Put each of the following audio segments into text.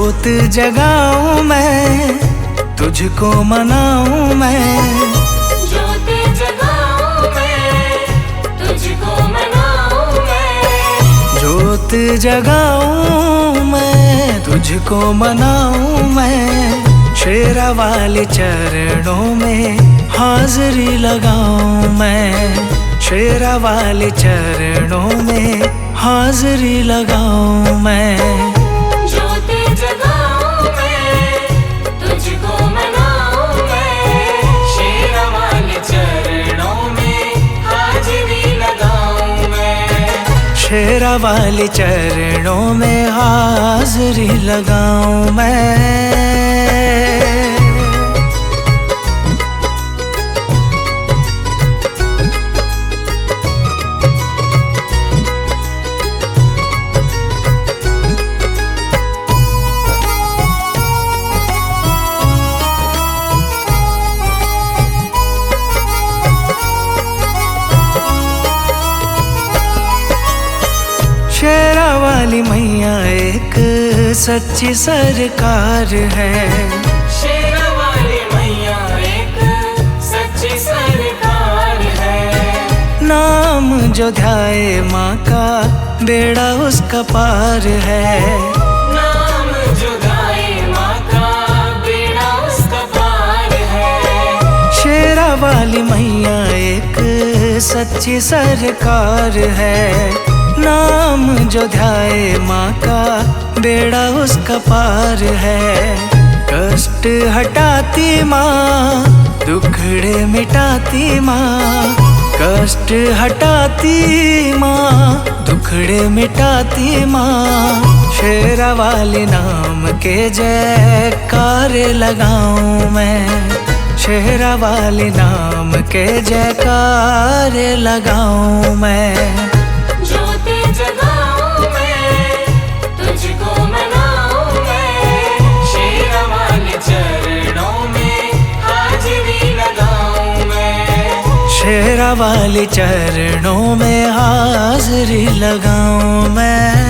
जोत जगाऊं मैं, तुझको मनाऊं मैं। जोत जगाऊं मैं, तुझको मनाऊं मैं। जोत जगाऊं मैं, तुझको मनाऊं मैं। शेरा वाले चरणों में हाजिरी लगाऊं मैं। शेरा वाले चरणों में हाजिरी लगाऊं मैं। जोत जगाऊं मैं, तुझको मनाऊं मैं। शेरा वाले चरणों में हाजिरी लगाऊं मैं। शेरा वाले चरणों में हाजिरी लगाऊं मैं। शेरा वाली मैया एक सच्ची सरकार है। शेरा वाली मैया एक सच्ची सरकार है। नाम जो ध्याए माँ का बेड़ा उसका पार है। नाम जो ध्याए माँ का बेड़ा उसका पार है। शेरा वाली मैया एक सच्ची सरकार है। नाम जो ध्याए माँ का बेड़ा उसका पार है। कष्ट हटाती माँ, दुखड़े मिटाती माँ। कष्ट हटाती माँ, दुखड़े मिटाती माँ। शेरा वाले नाम के जयकार लगाऊं मैं। शेरा वाले नाम के जयकार लगाऊं मैं। जोत जगाऊं मैं, तुझको मनाऊं मैं। शेरा वाले चरणों में हाजिरी लगाऊं मैं। शेरा वाले चरणों में हाजिरी लगाऊं मैं।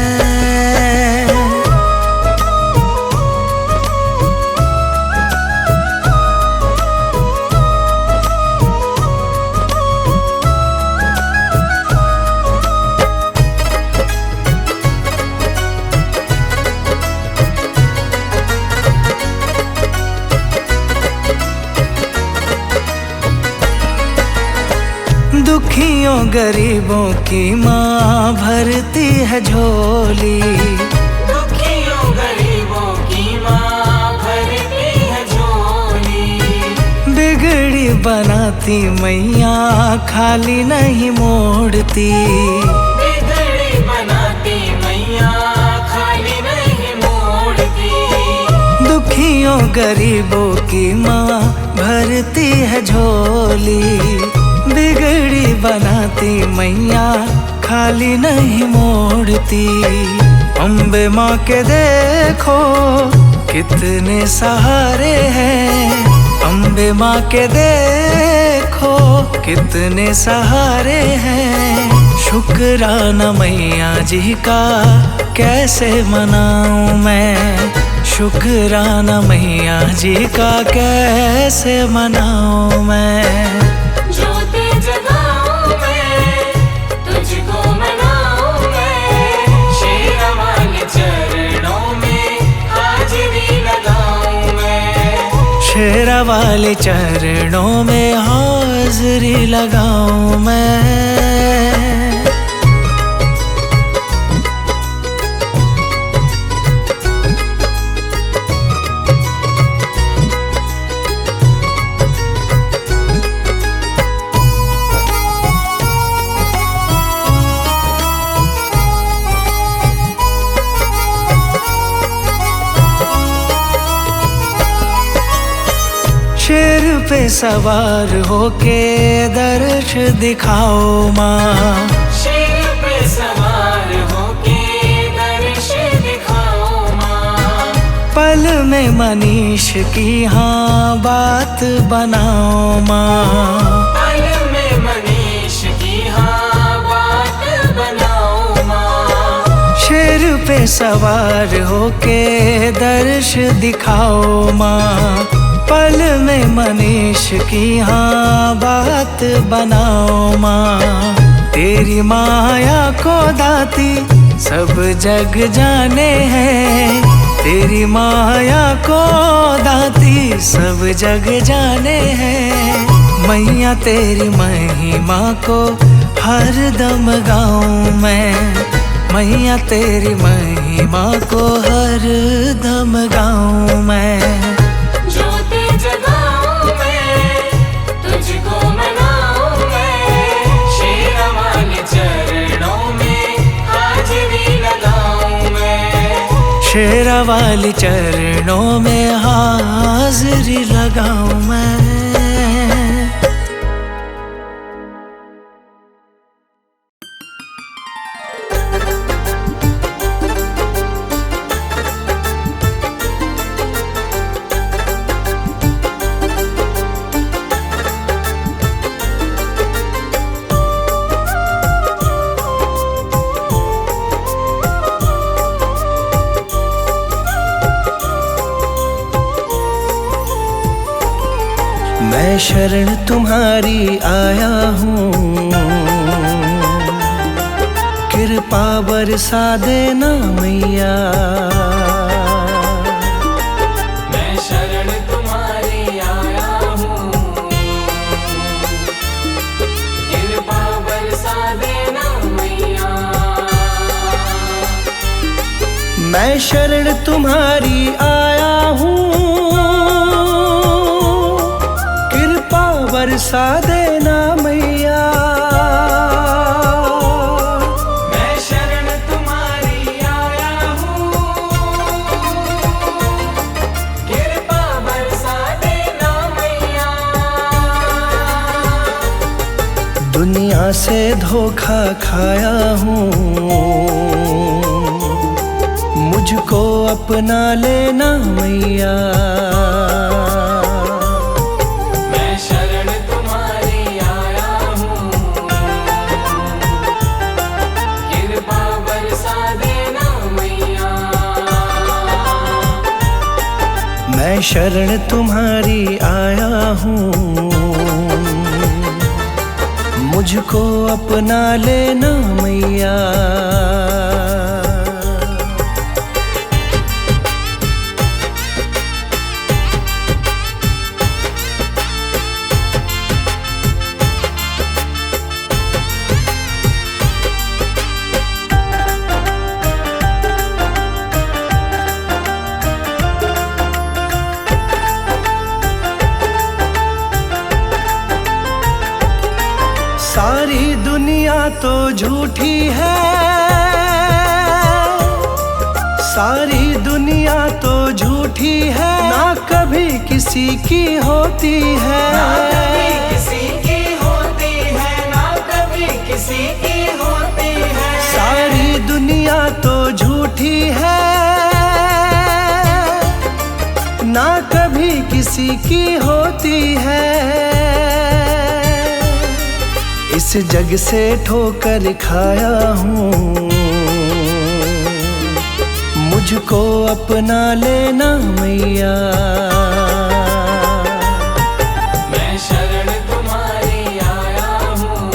दुखियों गरीबों की माँ भरती है झोली। दुखियों गरीबों की माँ भरती है झोली। बिगड़ी बनाती मैया खाली नहीं मोड़ती। बिगड़ी बनाती मैया खाली नहीं मोड़ती। दुखियों गरीबों की माँ भरती है झोली। बिगड़ी बनाती मैया खाली नहीं मोड़ती। अम्बे माँ के देखो कितने सहारे हैं। अम्बे माँ के देखो कितने सहारे हैं। शुक्राना मैया जी का कैसे मनाऊं मैं। शुक्राना मैया जी का कैसे मनाऊं मैं। जोत जगाऊं मैं, तुझको मनाऊं मैं। शेरा वाले चरणों में हाजिरी लगाऊं मैं। शेरा वाले चरणों में हाजिरी लगाऊं मैं। शेर पे सवार होके दर्श दिखाओ माँ। शेर पे सवार होके दर्श दिखाओ माँ। पल में मनीष की हाँ बात बनाओ माँ। पल में मनीष की हाँ बात बनाओ माँ। शेर पे सवार होके दर्श दिखाओ माँ। पल में मनीष की हाँ बात बनाओ माँ। तेरी माया को दाती सब जग जाने हैं। तेरी माया को दाती सब जग जाने हैं। मैया तेरी महिमा को हर दम गाऊं मैं। मैया तेरी महिमा को हर दम गाऊं मैं। ज्योति जगाऊं मैं, तुझको मनाऊं मैं। शेरा वाले चरणों में हाजिरी लगाऊं मैं। शेरा वाली चरणों में हाजिरी लगाऊं मैं। मैं शरण तुम्हारी आया हूँ। कृपा बरसा देना मैया। मैं शरण तुम्हारी आया हूँ। कृपा बरसा देना मैया। मैं शरण तुम्हारी आया हूँ। बरसा देना मैया। मैं शरण तुम्हारी आया हूँ। कृपा बरसा देना मैया। दुनिया से धोखा खाया हूँ। मुझको अपना लेना मैया। मैं शरण तुम्हारी आया हूँ। मुझको अपना लेना मैया। सारी दुनिया तो झूठी है। सारी दुनिया तो झूठी है। ना कभी किसी की होती है। ना कभी किसी की होती है। ना कभी किसी की होती है। सारी दुनिया तो झूठी है। ना कभी किसी की होती है। इस जग से ठोकर खाया हूँ। मुझको अपना लेना मैया। मैं शरण तुम्हारी आया हूँ।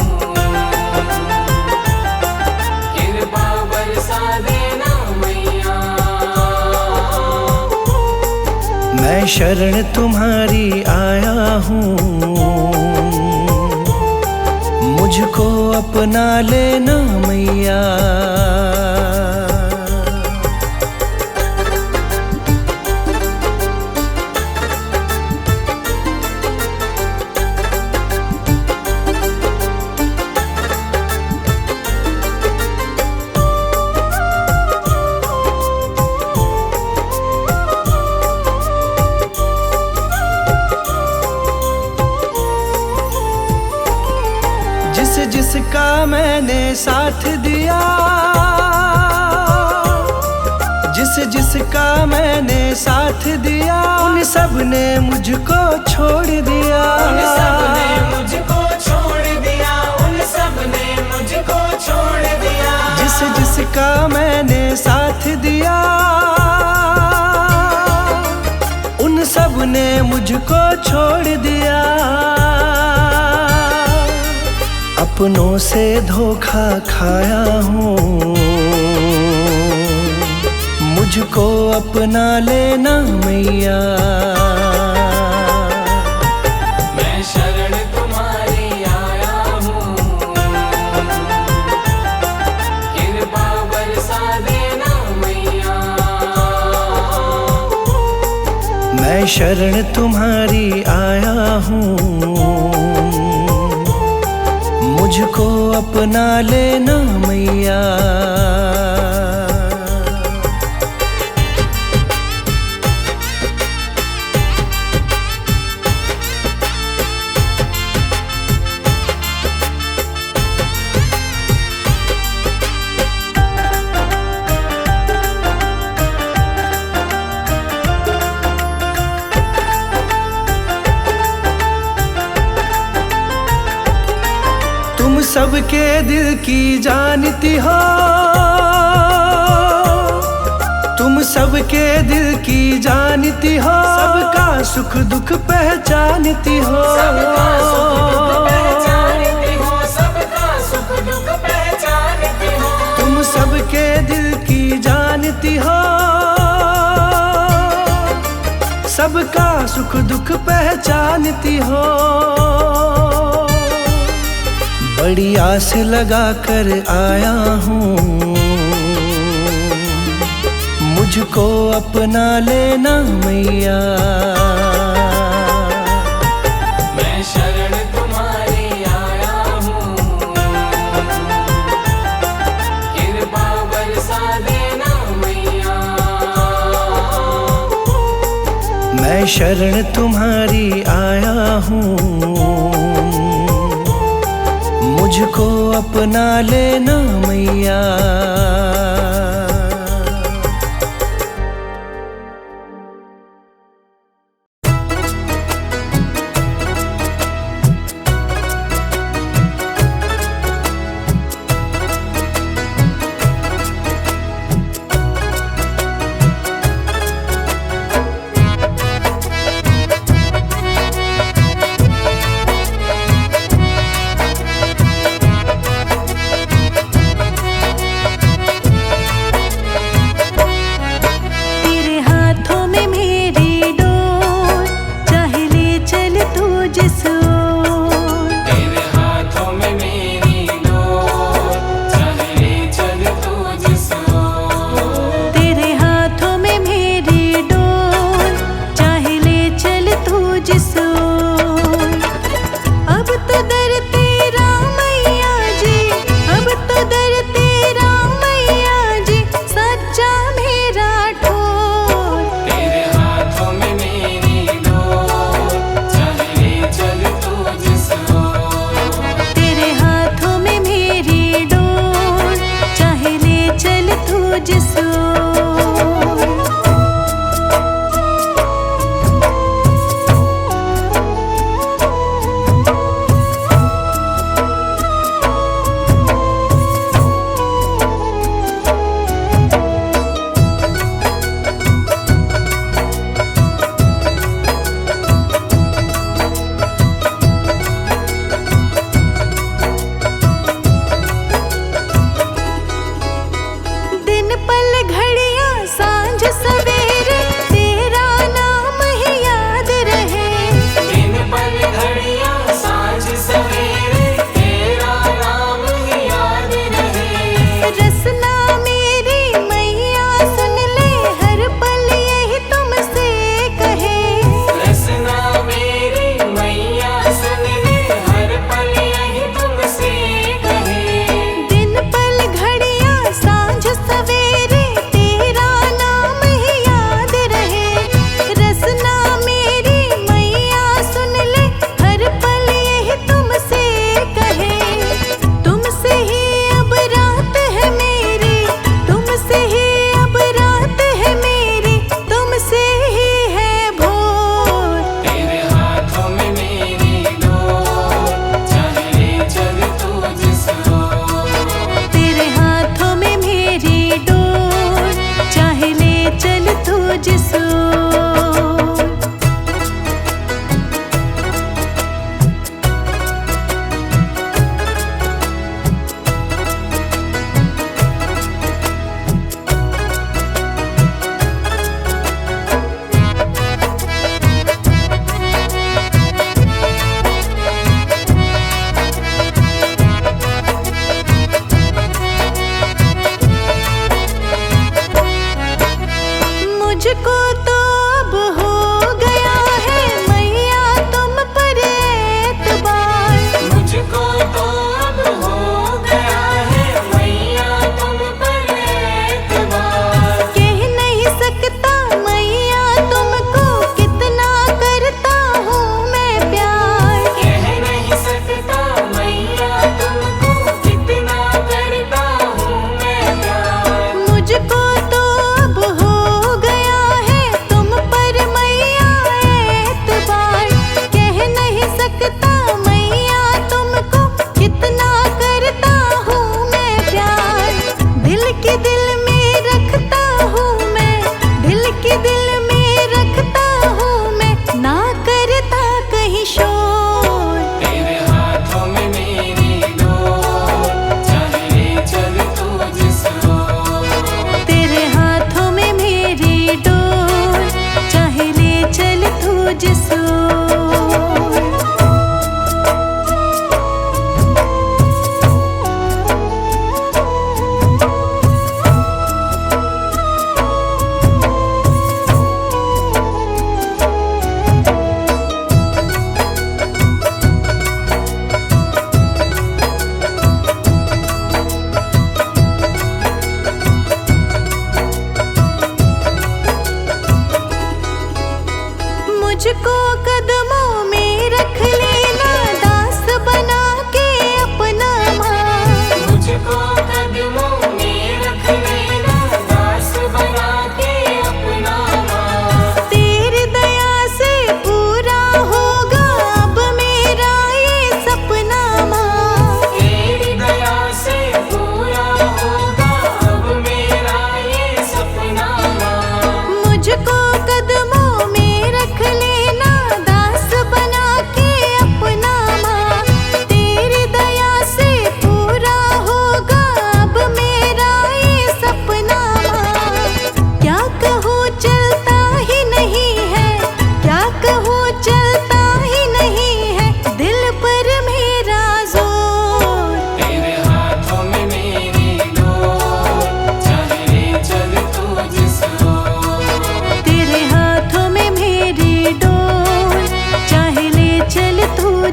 कृपा बरसा देना मैया। मैं शरण तुम्हारी आया हूँ। मुझको अपना लेना मैया। जिसका मैंने साथ दिया। जिसका मैंने साथ दिया। उन सब ने मुझको छोड़ दिया। उन सब ने मुझको छोड़ दिया। उन सब ने मुझको छोड़ दिया। जिसका मैंने साथ दिया, उन सब ने मुझको छोड़ दिया। अपनों से धोखा खाया हूँ, मुझको अपना लेना मैया। मैं शरण तुम्हारी आया हूँ, कृपा बरसा देना मैया। मैं शरण तुम्हारी आया हूँ, मुझको अपना लेना मैया। तुम सबके दिल की जानती हो, तुम सबके दिल की जानती हो, सबका सुख दुख पहचानती हो। सबका सुख दुख पहचानती हो, सबका सुख दुख पहचानती हो। तुम सबके दिल की जानती हो, सबका सुख दुख पहचानती हो। बड़ी आस लगा कर आया हूँ, मुझको अपना लेना मैया। मैं शरण तुम्हारी आया हूँ, कृपा बरसा देना मैया। मैं शरण तुम्हारी आया हूँ, मुझको अपना लेना मैया।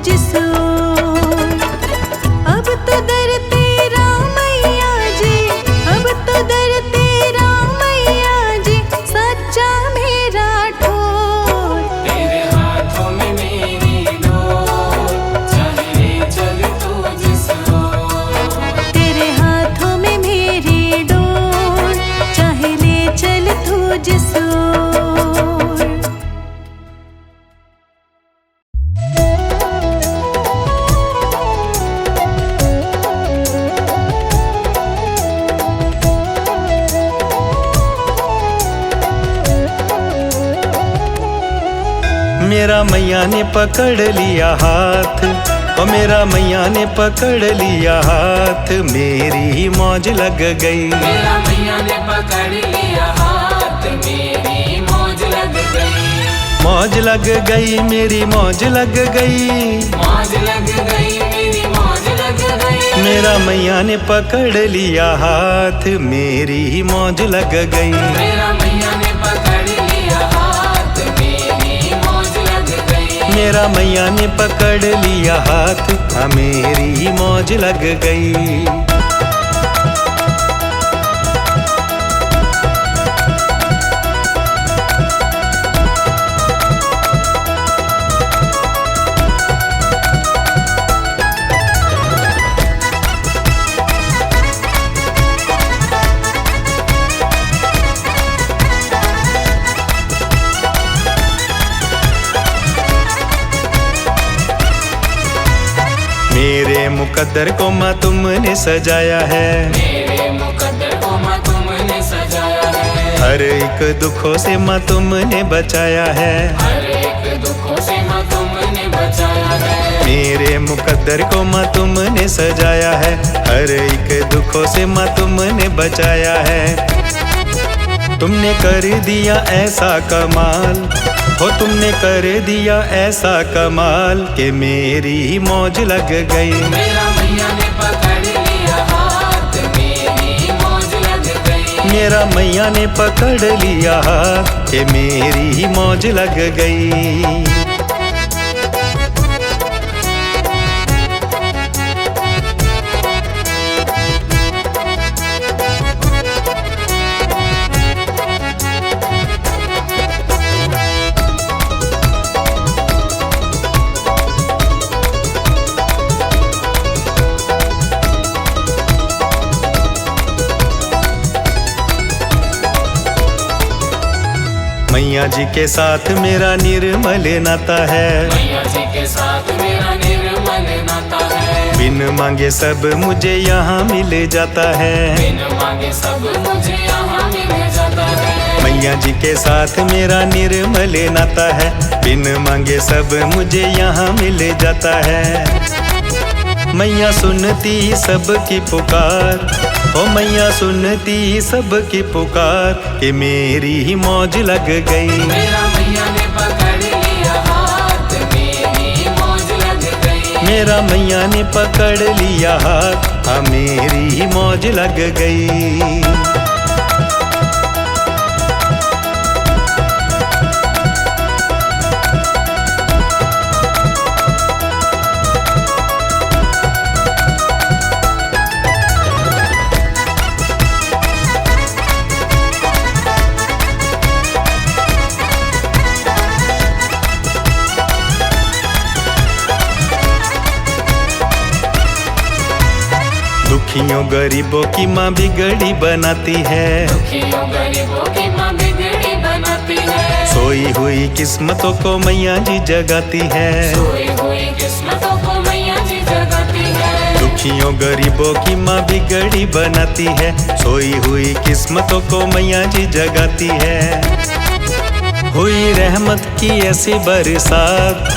जिस ओर। अब तो दर तेरा मैया जी, अब तो दर तेरा मैया जी, सच्चा मेरा ठोर। तेरे हाथों में मेरी डोर, चाहे ले चल तू जिस ओर। तेरे हाथों में मेरी डोर, चाहे ले चल तू जिस ओर। मेरा मैया ने पकड़ लिया हाथ, ओ मेरा मैया ने पकड़ लिया हाथ, मेरी मौज लग गई। मेरा मैया ने पकड़ लिया हाथ, मेरी मौज लग गई। मौज लग गई, मेरी मौज लग गई। मौज लग गई, मेरी मौज लग गई। मेरा मैया ने पकड़ लिया हाथ, मेरी मौज लग गई। मेरा मैया ने पकड़ लिया हाथ, मेरी मौज लग गई। मेरा मैया ने पकड़ लिया हाथ, हाँ मेरी मौज लग गई। मेरे मुकद्दर को माँ तुमने सजाया है, मेरे मुकद्दर को माँ तुमने सजाया है। हर एक दुखों से माँ तुमने बचाया है। हर एक दुखों से माँ तुमने बचाया है। मेरे मुकद्दर को माँ तुमने सजाया है, हर एक दुखों से माँ तुमने बचाया है। तुमने कर दिया ऐसा कमाल, हो तुमने कर दिया ऐसा कमाल, कि मेरी मौज लग गई। मेरा मैया ने पकड़ लिया हाथ, मेरी मौज लग गई। मेरा मैया ने पकड़ लिया हाथ, कि मेरी मौज लग गई। मैया जी के साथ मेरा निर्मल नाता है, मैया जी के साथ मेरा निर्मल नाता है। बिन मांगे सब मुझे यहाँ मिल जाता है। बिन मांगे सब मुझे यहाँ मिल जाता है। मैया जी के साथ मेरा निर्मल नाता है, बिन मांगे सब मुझे यहाँ मिल जाता है। मैया सुनती सबकी पुकार, ओ मैया सुनती सबकी पुकार, कि मेरी मौज लग गई। मेरा मैया ने पकड़ लिया हाथ, मेरी मौज लग गई। मेरा मैया ने पकड़ लिया हाथ, हाँ मेरी मौज लग गई। दुखियों गरीबों की माँ बिगड़ी बनाती है, दुखियों गरीबों की माँ बिगड़ी बनाती है। सोई हुई किस्मतों को मैया जी जगाती है। सोई हुई किस्मतों को मैया जी जगाती है। दुखियों गरीबों की माँ बिगड़ी बनाती है, सोई हुई किस्मतों को मैया जी जगाती है। हुई रहमत की ऐसी बरसात,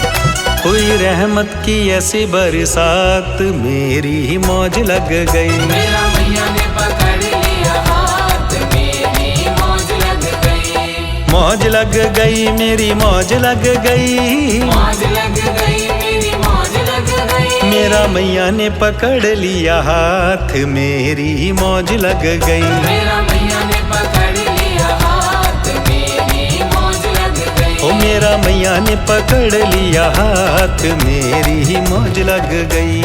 हुई रहमत की ऐसी बरसात, मेरी मौज लग गई। मेरा मैया ने पकड़ लिया हाथ, मेरी मौज लग गई। मौज लग गई, मेरी मौज लग गई। मौज लग गई, मेरी मौज लग गई। मेरा मैया ने पकड़ लिया हाथ, मेरी मौज लग गई। मेरा मैया ने पकड़ लिया हाथ, मेरी मौज लग गई। ओ मेरा मैया ने पकड़ लिया हाथ, मेरी ही मौज लग गई।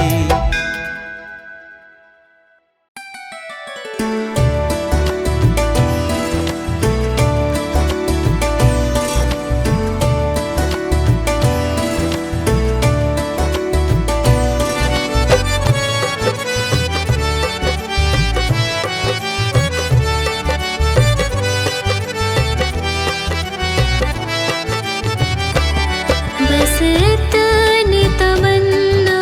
बस इतनी तमन्ना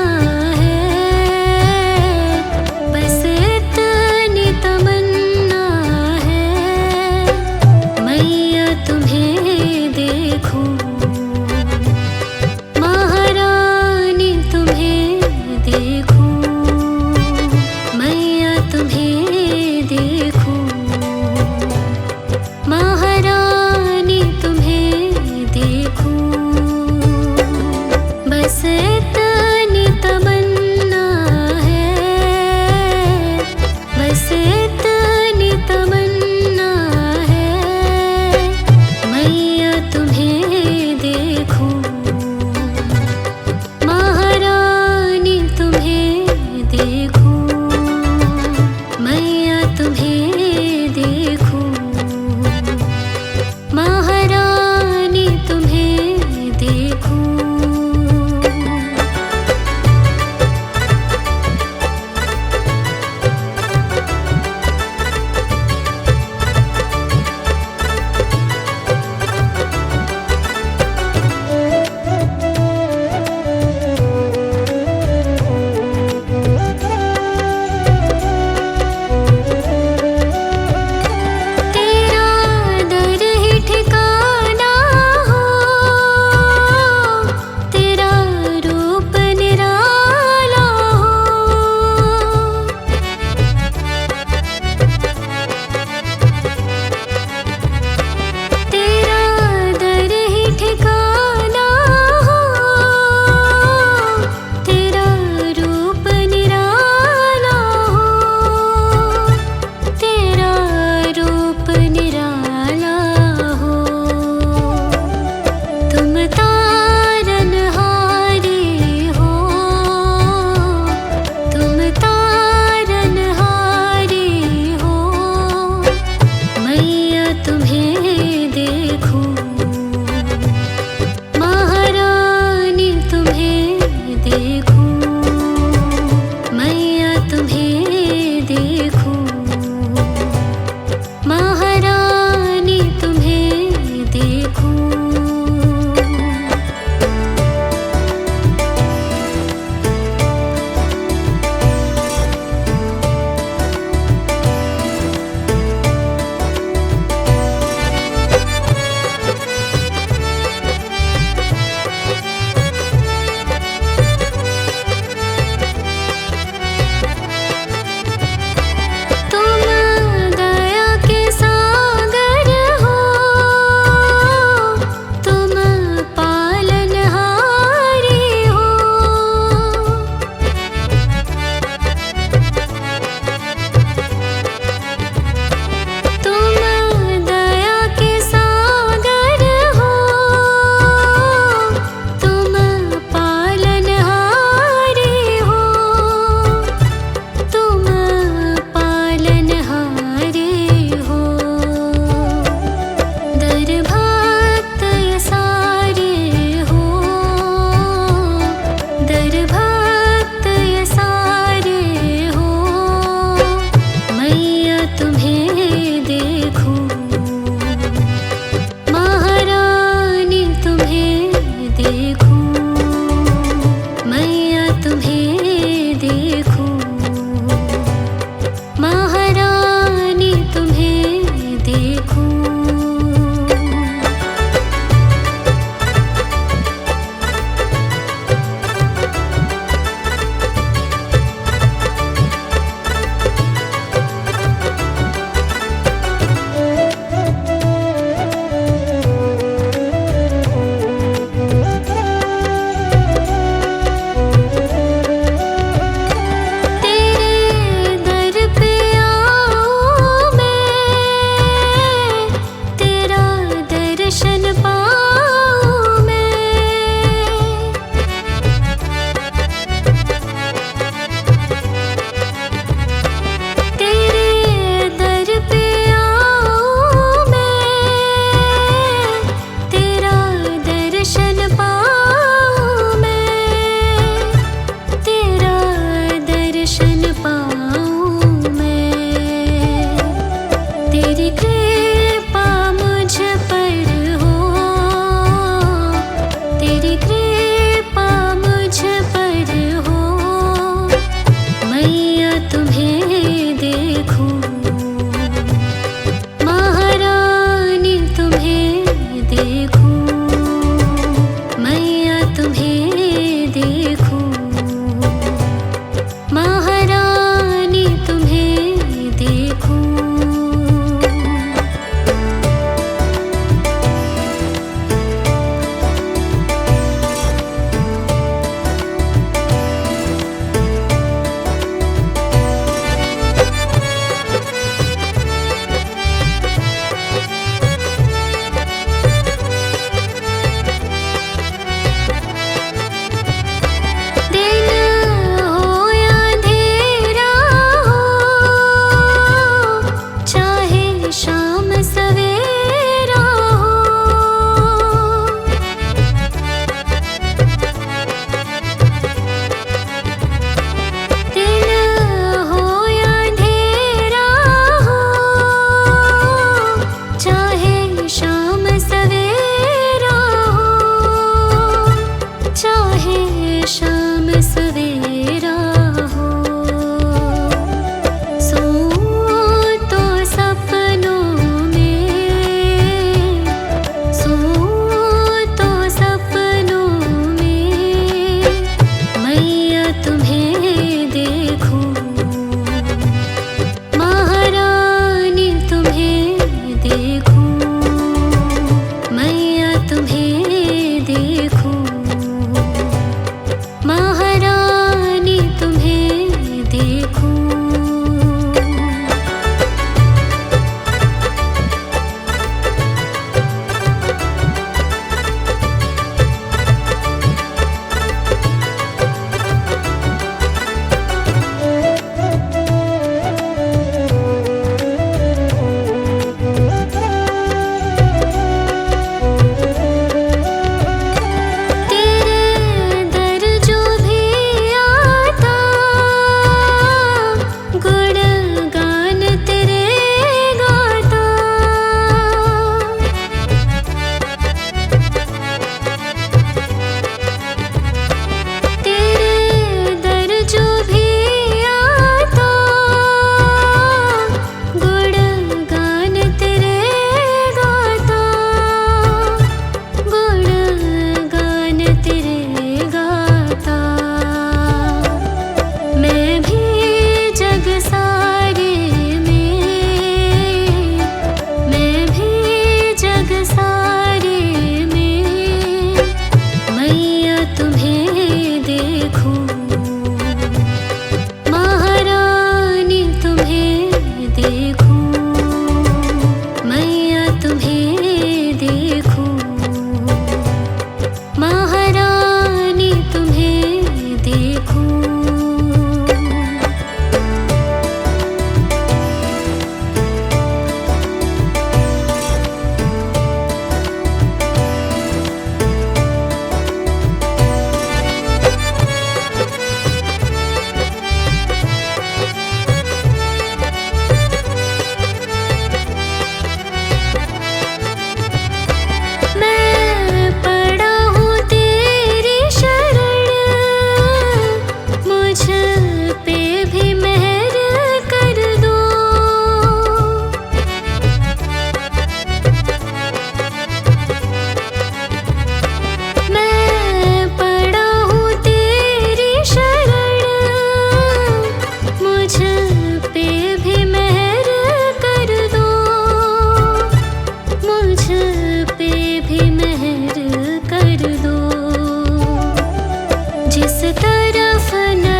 तरफ न